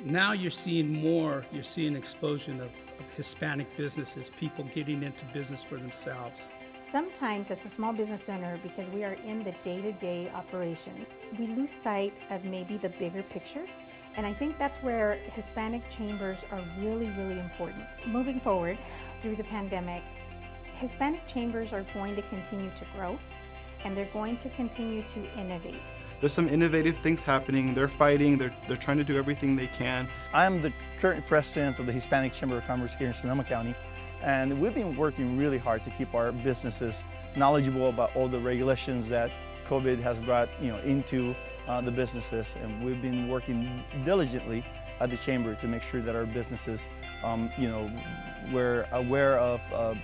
Now you're seeing an explosion of Hispanic businesses, people getting into business for themselves. Sometimes as a small business owner, because we are in the day-to-day operation, we lose sight of maybe the bigger picture. And I think that's where Hispanic chambers are really, really important. Moving forward through the pandemic, Hispanic chambers are going to continue to grow and they're going to continue to innovate. There's some innovative things happening. They're fighting, they're trying to do everything they can. I'm the current president of the Hispanic Chamber of Commerce here in Sonoma County, and we've been working really hard to keep our businesses knowledgeable about all the regulations that COVID has brought into the businesses, and we've been working diligently at the Chamber to make sure that our businesses, we're aware of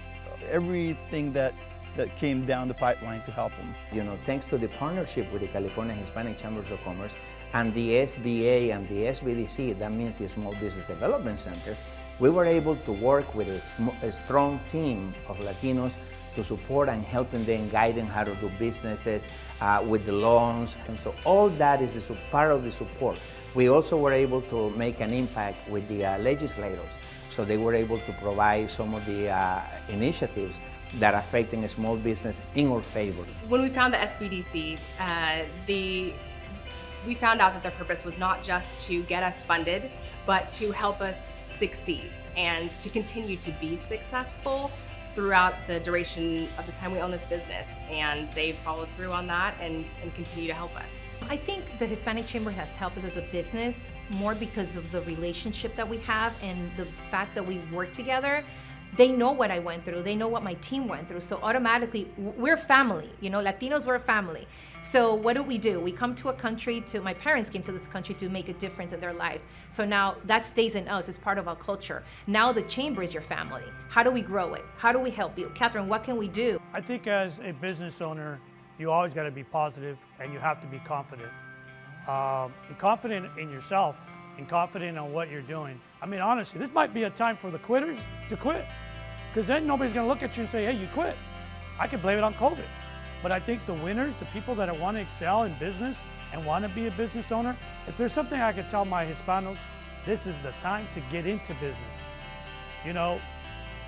everything that came down the pipeline to help them. Thanks to the partnership with the California Hispanic Chambers of Commerce and the SBA and the SBDC, that means the Small Business Development Center, we were able to work with a strong team of Latinos to support and helping them, guiding how to do businesses with the loans. And so all that is part of the support. We also were able to make an impact with the legislators. So they were able to provide some of the initiatives that are affecting a small business in our favor. When we found the SBDC, we found out that their purpose was not just to get us funded, but to help us succeed and to continue to be successful throughout the duration of the time we own this business. And they've followed through on that and continue to help us. I think the Hispanic Chamber has helped us as a business more because of the relationship that we have and the fact that we work together. They know what I went through. They know what my team went through. So automatically, we're family. Latinos, we're a family. So what do? We come to a country my parents came to this country to make a difference in their life. So now that stays in us. It's part of our culture. Now the Chamber is your family. How do we grow it? How do we help you? Catherine, what can we do? I think as a business owner, you always got to be positive and you have to be confident. And confident in yourself and confident on what you're doing. I mean, honestly, this might be a time for the quitters to quit, because then nobody's going to look at you and say, hey, you quit. I can blame it on COVID. But I think the winners, the people that want to excel in business and want to be a business owner, if there's something I could tell my Hispanos, this is the time to get into business.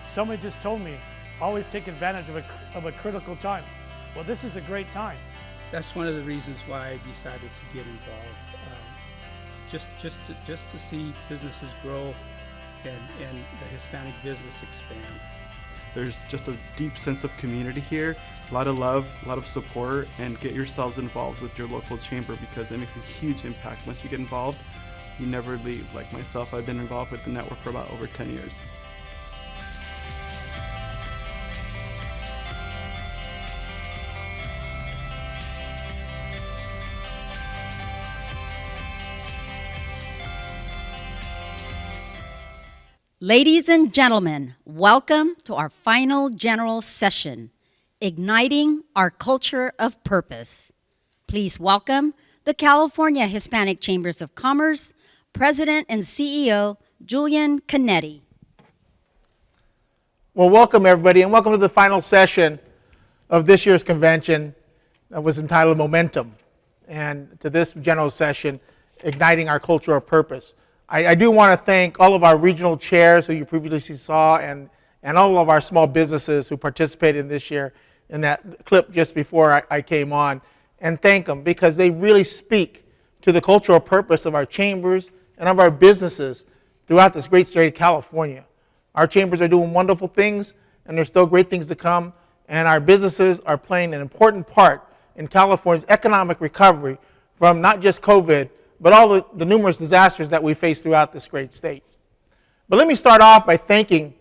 Somebody just told me, always take advantage of a critical time. Well, this is a great time. That's one of the reasons why I decided to get involved. Just to see businesses grow and the Hispanic business expand. There's just a deep sense of community here, a lot of love, a lot of support, and get yourselves involved with your local chamber because it makes a huge impact. Once you get involved, you never leave. Like myself, I've been involved with the network for about over 10 years. Ladies and gentlemen, welcome to our final general session, Igniting Our Culture of Purpose. Please welcome the California Hispanic Chambers of Commerce, President and CEO, Julian Canetti. Well, welcome everybody, and welcome to the final session of this year's convention that was entitled Momentum, and to this general session, Igniting Our Culture of Purpose. I do want to thank all of our regional chairs who you previously saw and all of our small businesses who participated in this year in that clip just before I came on, and thank them because they really speak to the cultural purpose of our chambers and of our businesses throughout this great state of California. Our chambers are doing wonderful things and there's still great things to come, and our businesses are playing an important part in California's economic recovery from not just COVID, but all the numerous disasters that we face throughout this great state. But let me start off by thanking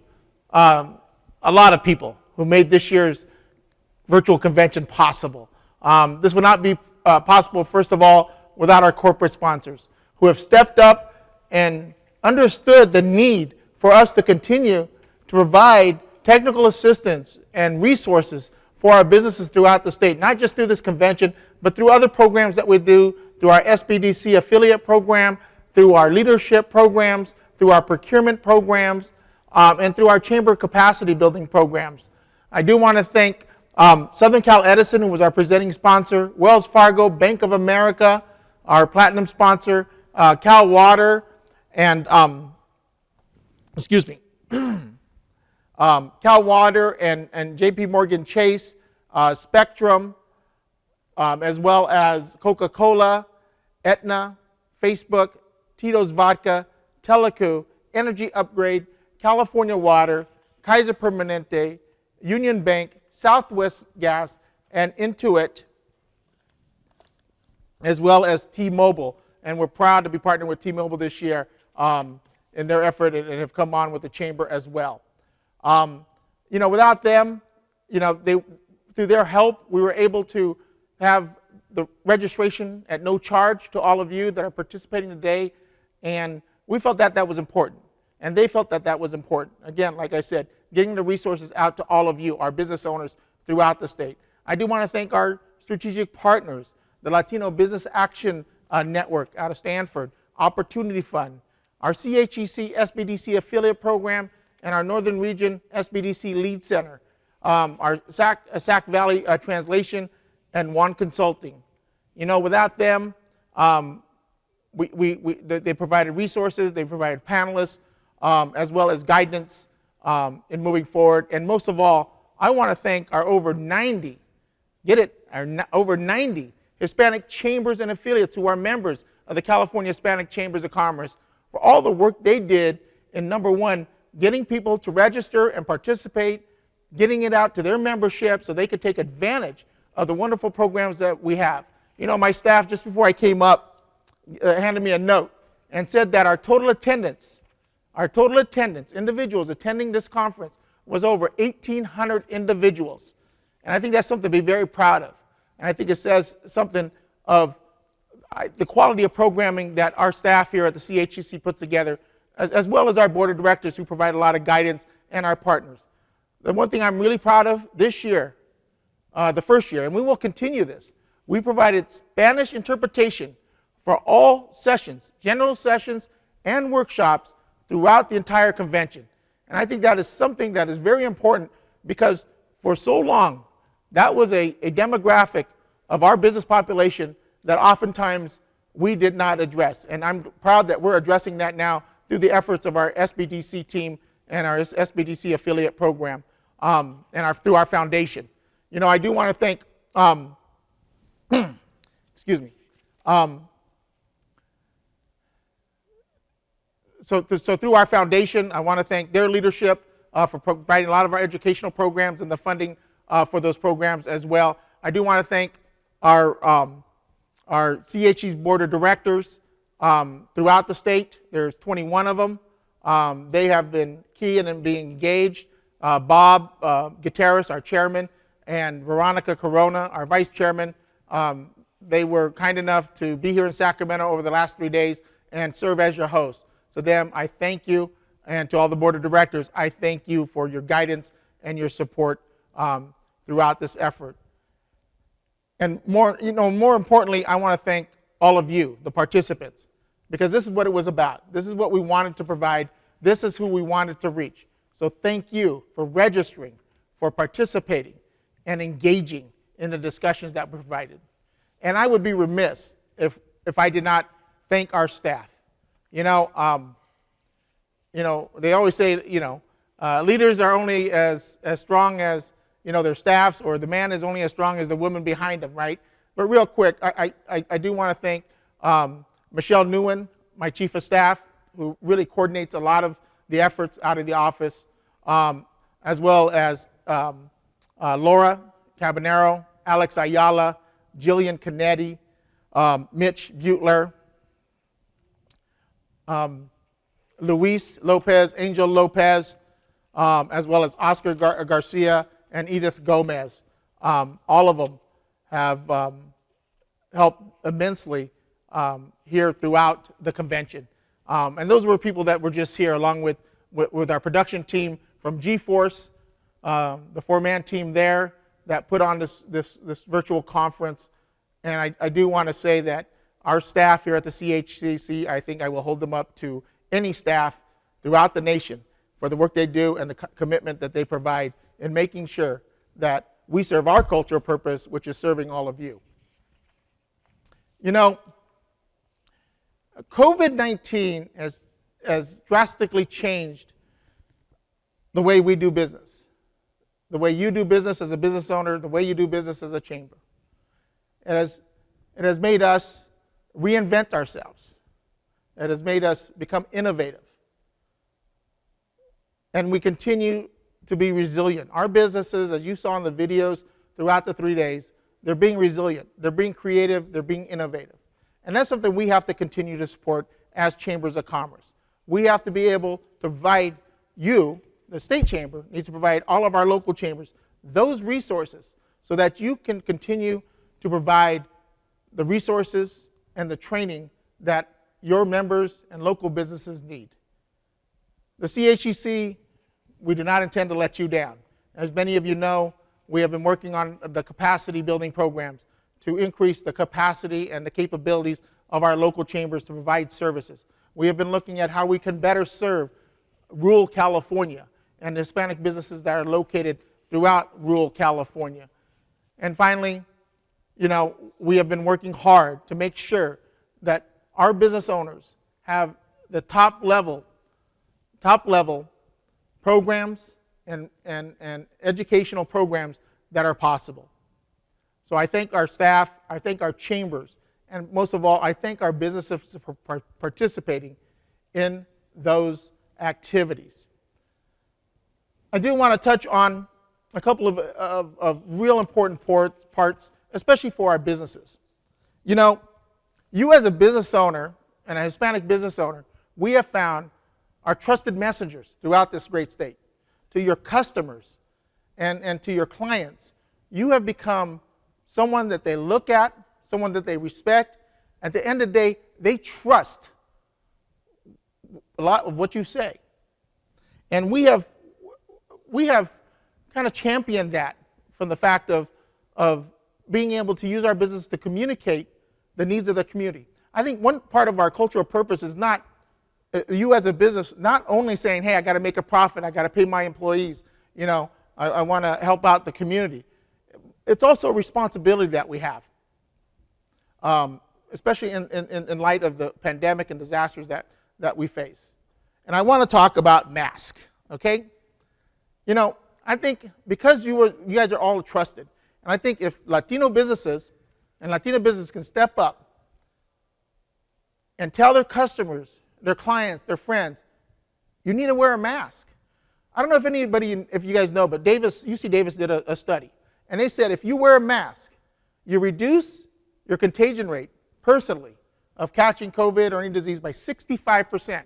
a lot of people who made this year's virtual convention possible. This would not be possible, first of all, without our corporate sponsors who have stepped up and understood the need for us to continue to provide technical assistance and resources for our businesses throughout the state, not just through this convention, but through other programs that we do, through our SBDC affiliate program, through our leadership programs, through our procurement programs, and through our chamber capacity building programs. I do want to thank Southern Cal Edison, who was our presenting sponsor, Wells Fargo, Bank of America, our platinum sponsor, Cal Water, And, excuse me, Cal Water and JP Morgan Chase, Spectrum, as well as Coca-Cola, Aetna, Facebook, Tito's Vodka, Teleco, Energy Upgrade, California Water, Kaiser Permanente, Union Bank, Southwest Gas, and Intuit, as well as T-Mobile. And we're proud to be partnering with T-Mobile this year in their effort and have come on with the chamber as well. Without them, through their help, we were able to have the registration at no charge to all of you that are participating today. And we felt that that was important. And they felt that that was important. Again, like I said, getting the resources out to all of you, our business owners throughout the state. I do want to thank our strategic partners, the Latino Business Action Network out of Stanford, Opportunity Fund, our CHEC SBDC affiliate program, and our Northern Region SBDC Lead Center, our Sac Valley Translation, and One Consulting. Without them, they provided resources, they provided panelists, as well as guidance in moving forward. And most of all, I want to thank our over 90, over 90 Hispanic chambers and affiliates who are members of the California Hispanic Chambers of Commerce for all the work they did in, number one, getting people to register and participate, getting it out to their membership so they could take advantage of the wonderful programs that we have. My staff, just before I came up, handed me a note and said that our total attendance, individuals attending this conference, was over 1,800 individuals. And I think that's something to be very proud of. And I think it says something of the quality of programming that our staff here at the CHEC puts together, as well as our board of directors who provide a lot of guidance, and our partners. The one thing I'm really proud of this year, the first year, and we will continue this, we provided Spanish interpretation for all sessions, general sessions and workshops throughout the entire convention. And I think that is something that is very important because for so long, that was a demographic of our business population that oftentimes we did not address. And I'm proud that we're addressing that now through the efforts of our SBDC team and our SBDC affiliate program and through our foundation. I do want to thank, excuse me, so through our foundation, I want to thank their leadership for providing a lot of our educational programs and the funding for those programs as well. I do want to thank our CHE's board of directors throughout the state. There's 21 of them. They have been key in being engaged. Bob Gutierrez, our chairman, and Veronica Corona, our vice chairman. They were kind enough to be here in Sacramento over the last 3 days and serve as your host. So them, I thank you. And to all the board of directors, I thank you for your guidance and your support throughout this effort. And more importantly, I want to thank all of you, the participants, because this is what it was about. This is what we wanted to provide. This is who we wanted to reach. So thank you for registering, for participating, and engaging in the discussions that were provided. And I would be remiss if I did not thank our staff. They always say, leaders are only as strong as, their staffs, or the man is only as strong as the woman behind him, right? But real quick, I do want to thank Michelle Nguyen, my chief of staff, who really coordinates a lot of the efforts out of the office, as well as Laura Cabanero, Alex Ayala, Jillian Canetti, Mitch Butler, Luis Lopez, Angel Lopez, as well as Oscar Garcia and Edith Gomez. All of them have helped immensely here throughout the convention. And those were people that were just here along with our production team from G-Force, the four-man team there that put on this virtual conference. And I do want to say that our staff here at the CHCC, I think I will hold them up to any staff throughout the nation for the work they do and the commitment that they provide in making sure that we serve our cultural purpose, which is serving all of you. COVID-19 has drastically changed the way we do business, the way you do business as a business owner, the way you do business as a chamber. It has made us reinvent ourselves. It has made us become innovative. And we continue to be resilient. Our businesses, as you saw in the videos throughout the 3 days, they're being resilient, they're being creative, they're being innovative. And that's something we have to continue to support as chambers of commerce. We have to be able to provide you, the state chamber, needs to provide all of our local chambers those resources so that you can continue to provide the resources and the training that your members and local businesses need. The CHEC, we do not intend to let you down. As many of you know, we have been working on the capacity building programs to increase the capacity and the capabilities of our local chambers to provide services. We have been looking at how we can better serve rural California and the Hispanic businesses that are located throughout rural California. And finally, we have been working hard to make sure that our business owners have the top level programs and educational programs that are possible. So I thank our staff, I thank our chambers, and most of all, I thank our businesses for participating in those activities. I do want to touch on a couple of real important parts, especially for our businesses. You as a business owner and a Hispanic business owner, we have found are trusted messengers throughout this great state. To your customers and to your clients, you have become someone that they look at, someone that they respect. At the end of the day, they trust a lot of what you say. And we have kind of championed that from the fact of being able to use our business to communicate the needs of the community. I think one part of our cultural purpose is not you as a business not only saying, hey, I got to make a profit, I got to pay my employees, I want to help out the community. It's also a responsibility that we have, especially in light of the pandemic and disasters that we face. And I want to talk about masks, okay? I think because you guys are all trusted, and I think if Latino businesses and Latina businesses can step up and tell their customers, their clients, their friends, you need to wear a mask. I don't know if you guys know, but UC Davis did a study. And they said if you wear a mask, you reduce your contagion rate personally of catching COVID or any disease by 65%.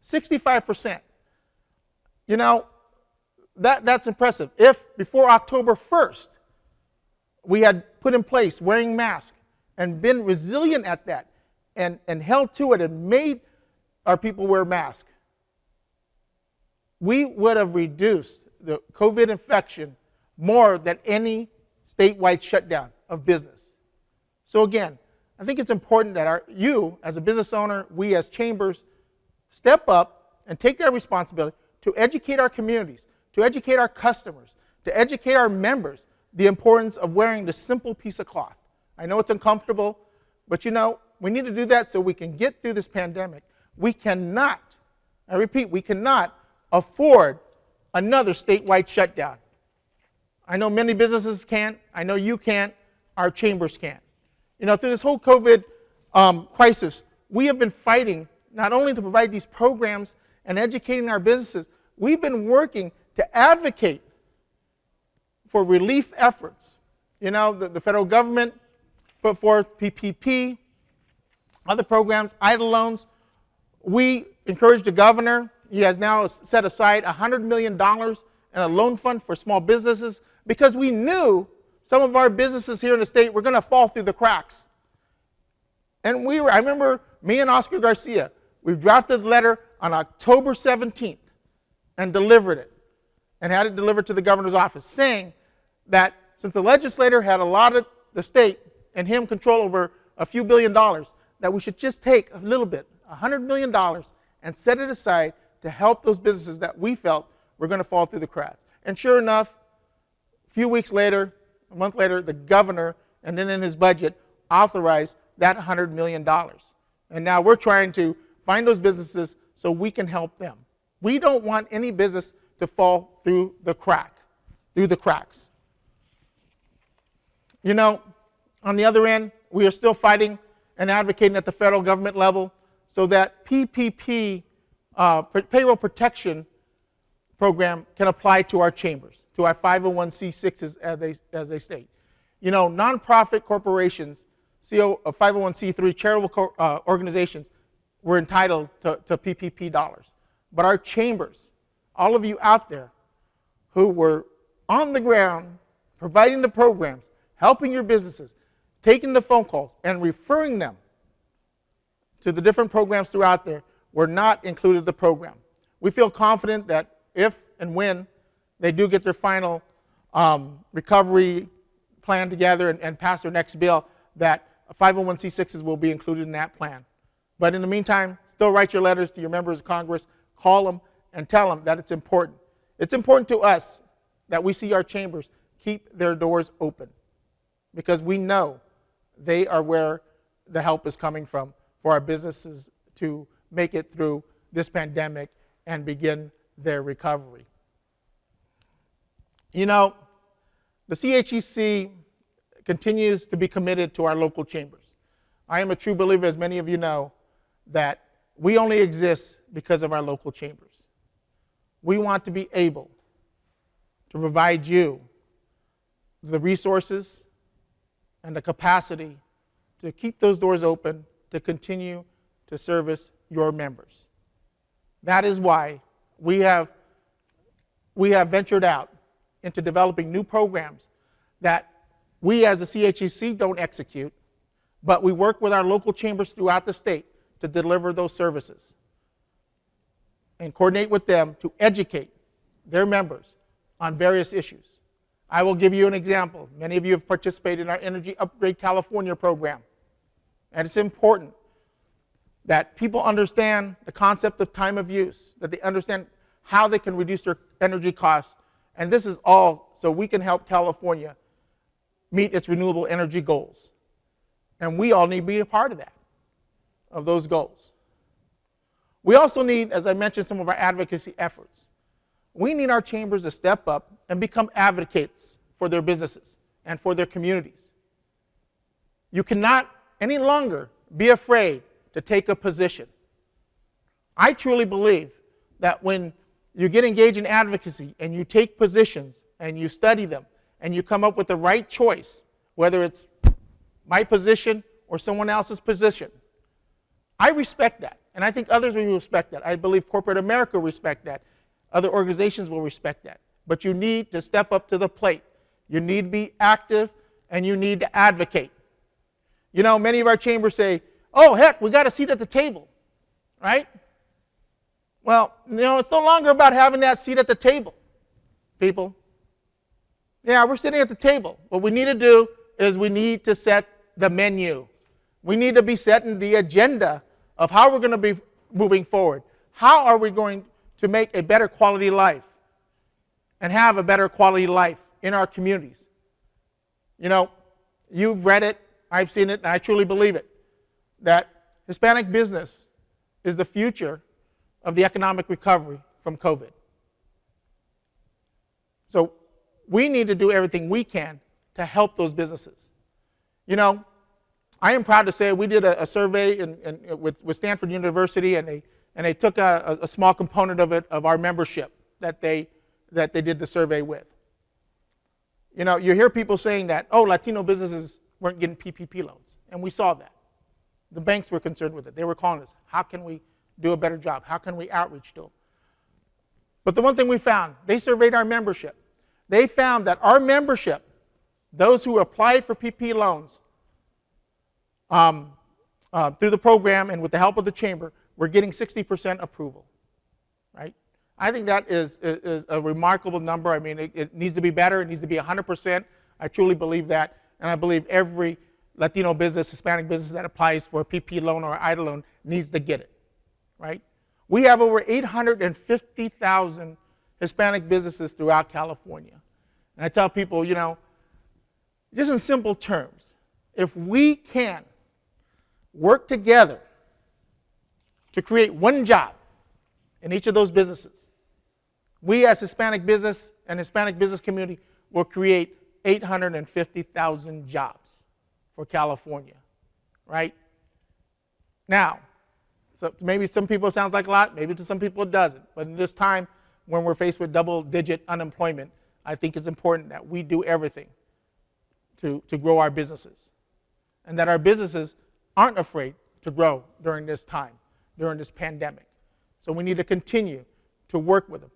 65%. That's impressive. If before October 1st, we had put in place wearing masks and been resilient at that and held to it and made our people wear masks, we would have reduced the COVID infection more than any statewide shutdown of business. So again, I think it's important that you as a business owner, we as chambers, step up and take that responsibility to educate our communities, to educate our customers, to educate our members the importance of wearing the simple piece of cloth. I know it's uncomfortable, but we need to do that so we can get through this pandemic. We cannot, I repeat, we cannot afford another statewide shutdown. I know many businesses can't. I know you can't. Our chambers can't. Through this whole COVID crisis, we have been fighting not only to provide these programs and educating our businesses, we've been working to advocate for relief efforts. The federal government put forth PPP, other programs, EIDL loans. We encouraged the governor. He has now set aside $100 million in a loan fund for small businesses because we knew some of our businesses here in the state were going to fall through the cracks. And I remember me and Oscar Garcia, we drafted a letter on October 17th and delivered it and had it delivered to the governor's office saying that since the legislator had allotted the state and him control over a few $1 billion, that we should just take a little bit, $100 million, and set it aside to help those businesses that we felt were going to fall through the cracks. And sure enough, a few weeks later, a month later, the governor, and then in his budget, authorized that $100 million. And now we're trying to find those businesses so we can help them. We don't want any business to fall through the cracks. You know, on the other end, we are still fighting and advocating at the federal government level so that PPP, payroll protection program, can apply to our chambers, to our 501c6s as they state. You know, nonprofit corporations, 501c3 charitable organizations were entitled to PPP dollars. But our chambers, all of you out there who were on the ground, providing the programs, helping your businesses, taking the phone calls and referring them to the different programs throughout there, were not included in the program. We feel confident that if and when they do get their final recovery plan together and pass their next bill, that 501c6s will be included in that plan. But in the meantime, still write your letters to your members of Congress, call them, and tell them that it's important. It's important to us that we see our chambers keep their doors open, because we know they are where the help is coming from for our businesses to make it through this pandemic and begin their recovery. You know, the CHEC continues to be committed to our local chambers. I am a true believer, as many of you know, that we only exist because of our local chambers. We want to be able to provide you the resources and the capacity to keep those doors open, to continue to service your members. That is why we have ventured out into developing new programs that we as a CHEC don't execute, but we work with our local chambers throughout the state to deliver those services and coordinate with them to educate their members on various issues. I will give you an example. Many of you have participated in our Energy Upgrade California program. And it's important that people understand the concept of time of use, that they understand how they can reduce their energy costs. And this is all so we can help California meet its renewable energy goals. And we all need to be a part of that, of those goals. We also need, as I mentioned, some of our advocacy efforts. We need our chambers to step up and become advocates for their businesses and for their communities. You cannot any longer be afraid to take a position. I truly believe that when you get engaged in advocacy and you take positions and you study them and you come up with the right choice, whether it's my position or someone else's position, I respect that. And I think others will respect that. I believe corporate America will respect that. Other organizations will respect that. But you need to step up to the plate. You need to be active and you need to advocate. You know, many of our chambers say, oh, heck, we got a seat at the table, right? Well, you know, it's no longer about having that seat at the table, people. Yeah, we're sitting at the table. What we need to do is we need to set the menu. We need to be setting the agenda of how we're going to be moving forward. How are we going to make a better quality life and have a better quality life in our communities? You know, you've read it, I've seen it, and I truly believe it, that Hispanic business is the future of the economic recovery from COVID. So we need to do everything we can to help those businesses. You know, I am proud to say we did a survey with Stanford University, and they took a small component of it, of our membership that they did the survey with. You know, you hear people saying that, oh, Latino businesses weren't getting PPP loans, and we saw that. The banks were concerned with it. They were calling us, how can we do a better job? How can we outreach to them? But the one thing we found, they surveyed our membership. They found that our membership, those who applied for PPP loans through the program and with the help of the chamber, were getting 60% approval, right? I think that is a remarkable number. I mean, it needs to be better. It needs to be 100%. I truly believe that. And I believe every Latino business, Hispanic business that applies for a PPP loan or IDA loan needs to get it, right? We have over 850,000 Hispanic businesses throughout California. And I tell people, you know, just in simple terms, if we can work together to create one job in each of those businesses, we as Hispanic business and Hispanic business community will create 850,000 jobs for California, right? Now, so maybe some people it sounds like a lot, maybe to some people it doesn't. But in this time when we're faced with double-digit unemployment, I think it's important that we do everything to grow our businesses, and that our businesses aren't afraid to grow during this time, during this pandemic. So we need to continue to work with them.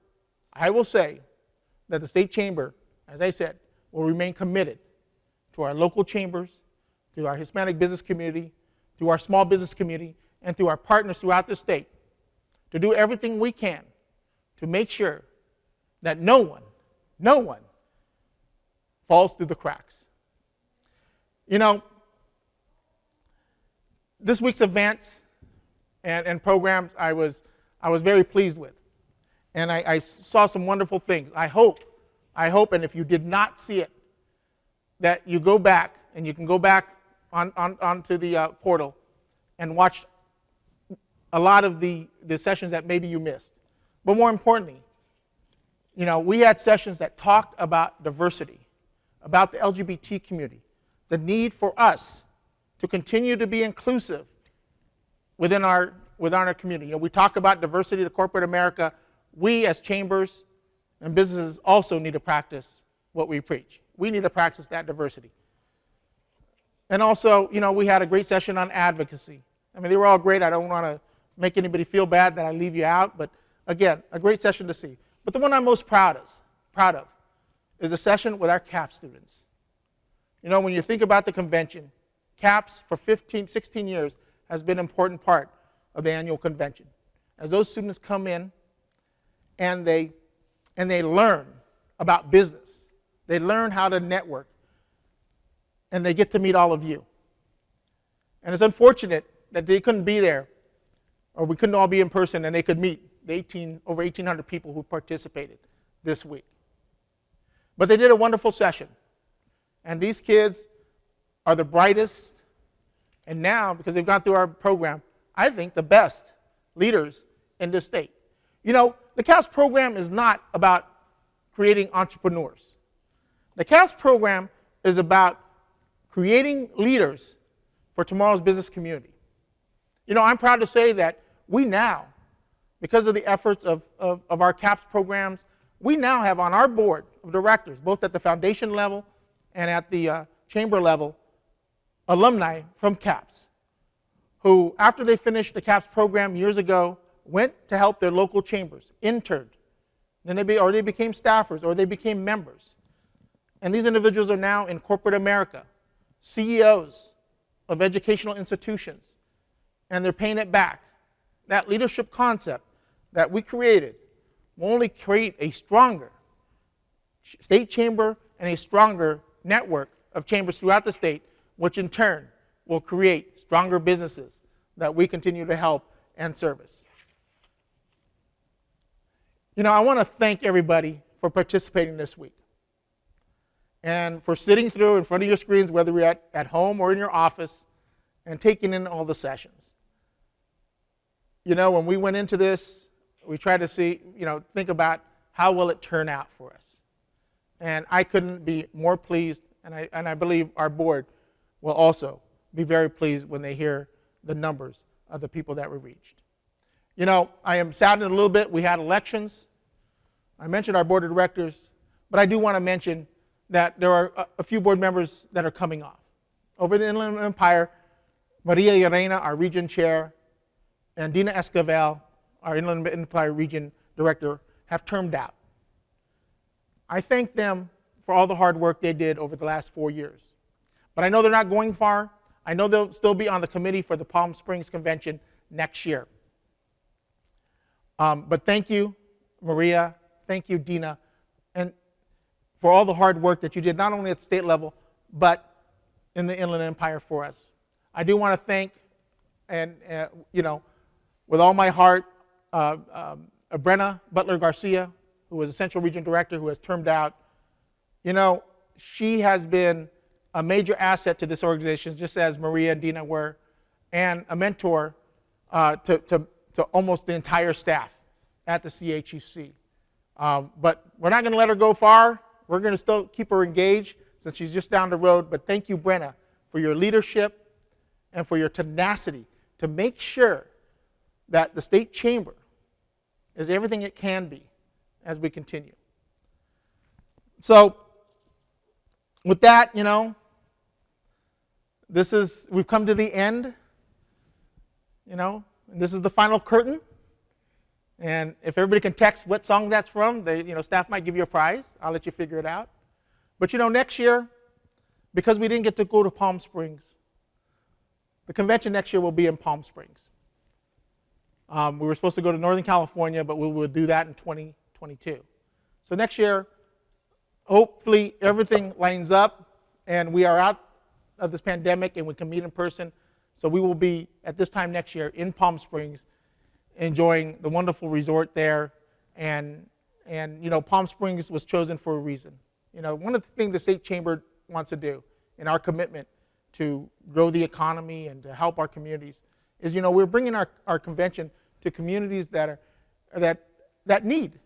I will say that the State Chamber, as I said, will remain committed to our local chambers, to our Hispanic business community, to our small business community, and to our partners throughout the state to do everything we can to make sure that no one falls through the cracks. You know, this week's events and programs I was very pleased with. And I saw some wonderful things. I hope, and if you did not see it, that you go back, and you can go back onto the portal and watch a lot of the sessions that maybe you missed. But more importantly, you know, we had sessions that talked about diversity, about the LGBT community, the need for us to continue to be inclusive within our community. You know, we talk about diversity to corporate America. We as chambers and businesses also need to practice what we preach. We need to practice that diversity. And also, you know, we had a great session on advocacy. I mean, they were all great. I don't want to make anybody feel bad that I leave you out, but again, a great session to see. But the one I'm most proud of is a session with our CAPS students. You know, when you think about the convention, CAPS for 16 years has been an important part of the annual convention. As those students come in and they learn about business, they learn how to network, and they get to meet all of you. And it's unfortunate that they couldn't be there, or we couldn't all be in person, and they could meet the over 1,800 people who participated this week. But they did a wonderful session. And these kids are the brightest, and now, because they've gone through our program, I think the best leaders in this state. You know, the CAPS program is not about creating entrepreneurs. The CAPS program is about creating leaders for tomorrow's business community. You know, I'm proud to say that we now, because of the efforts of our CAPS programs, we now have on our board of directors, both at the foundation level and at the chamber level, alumni from CAPS, who, after they finished the CAPS program years ago, went to help their local chambers, interned, then they became staffers, or they became members. And these individuals are now in corporate America, CEOs of educational institutions, and they're paying it back. That leadership concept that we created will only create a stronger state chamber and a stronger network of chambers throughout the state, which in turn will create stronger businesses that we continue to help and service. You know, I want to thank everybody for participating this week and for sitting through in front of your screens, whether you're at home or in your office, and taking in all the sessions. You know, when we went into this, we tried to think about how will it turn out for us. And I couldn't be more pleased, and I believe our board will also be very pleased when they hear the numbers of the people that were reached. You know, I am saddened a little bit. We had elections. I mentioned our board of directors, but I do want to mention that there are a few board members that are coming off. Over the Inland Empire, Maria Llerena, our region chair, and Dina Esquivel, our Inland Empire region director, have termed out. I thank them for all the hard work they did over the last 4 years. But I know they're not going far. I know they'll still be on the committee for the Palm Springs Convention next year. But thank you, Maria. Thank you, Dina, and for all the hard work that you did, not only at the state level, but in the Inland Empire for us. I do want to thank, and with all my heart, Brenna Butler Garcia, who was the Central Region Director, who has termed out. You know, she has been a major asset to this organization, just as Maria and Dina were, and a mentor to almost the entire staff at the CHEC. But we're not going to let her go far. We're going to still keep her engaged since she's just down the road. But thank you, Brenna, for your leadership and for your tenacity to make sure that the State Chamber is everything it can be as we continue. So with that, we've come to the end, and this is the final curtain. And if everybody can text what song that's from, staff might give you a prize. I'll let you figure it out. But next year, because we didn't get to go to Palm Springs, the convention next year will be in Palm Springs. We were supposed to go to Northern California, but we will do that in 2022. So next year, hopefully everything lines up and we are out of this pandemic and we can meet in person. So we will be, at this time next year, in Palm Springs, enjoying the wonderful resort there. And Palm Springs was chosen for a reason. One of the things the State Chamber wants to do in our commitment to grow the economy and to help our communities is, we're bringing our convention to communities that need,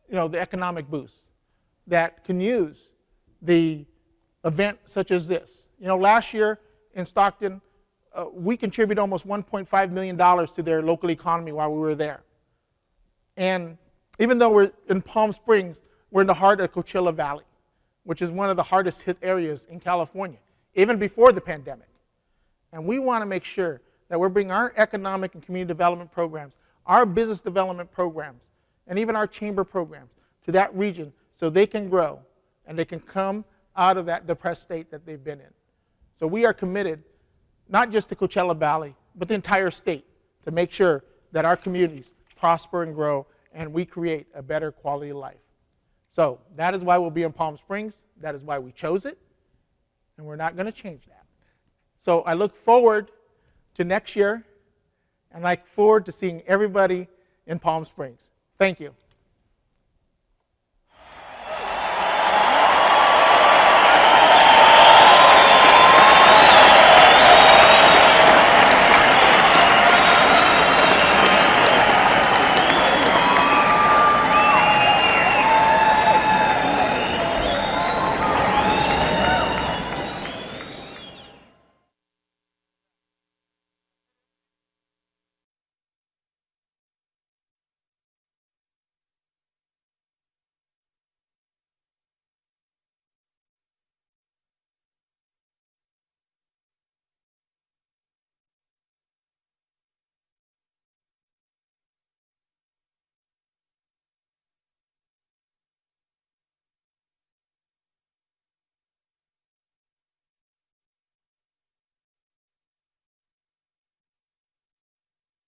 the economic boost, that can use the event such as this. Last year in Stockton, we contributed almost $1.5 million to their local economy while we were there. And even though we're in Palm Springs, we're in the heart of Coachella Valley, which is one of the hardest hit areas in California, even before the pandemic. And we want to make sure that we're bringing our economic and community development programs, our business development programs, and even our chamber programs to that region so they can grow and they can come out of that depressed state that they've been in. So we are committed not just to Coachella Valley, but the entire state to make sure that our communities prosper and grow and we create a better quality of life. So that is why we'll be in Palm Springs. That is why we chose it, and we're not going to change that. So I look forward to next year, and I look forward to seeing everybody in Palm Springs. Thank you.